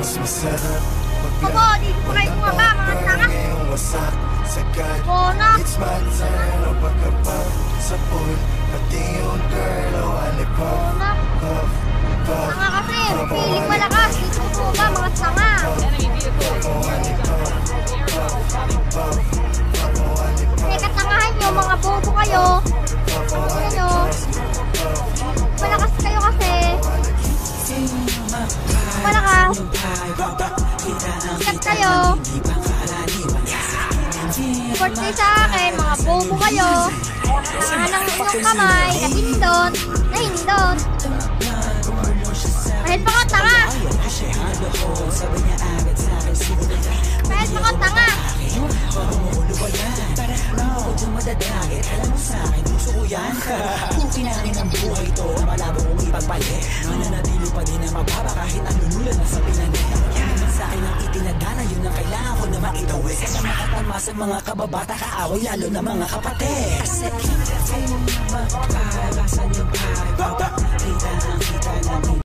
Opo, dito po kayo bumaba, mga tanga. Bona. Bona. Tanga kasi, piling malakas. Dito po ba, mga tanga. Teka, tangahan nyo, mga bobo kayo. Ano? Malakas kayo kasi. Malakas. Sikat kayo. Support kayo sa akin, mga bobo kayo. Tangahan ng inyong kamay, nahindot. Nahindot. Kahit mga tanga. Kahit mga tanga. Kung kinanin ang buhay to na malabo kong ipagpalit, mananatili pa din ang mababa kahit ang lululan na sa pinanin. Sa akin ang itinadana, yun ang kailangan ko na maitawid. Sa makatalma sa mga kababata, kaaway lalo na mga kapatid. Kasi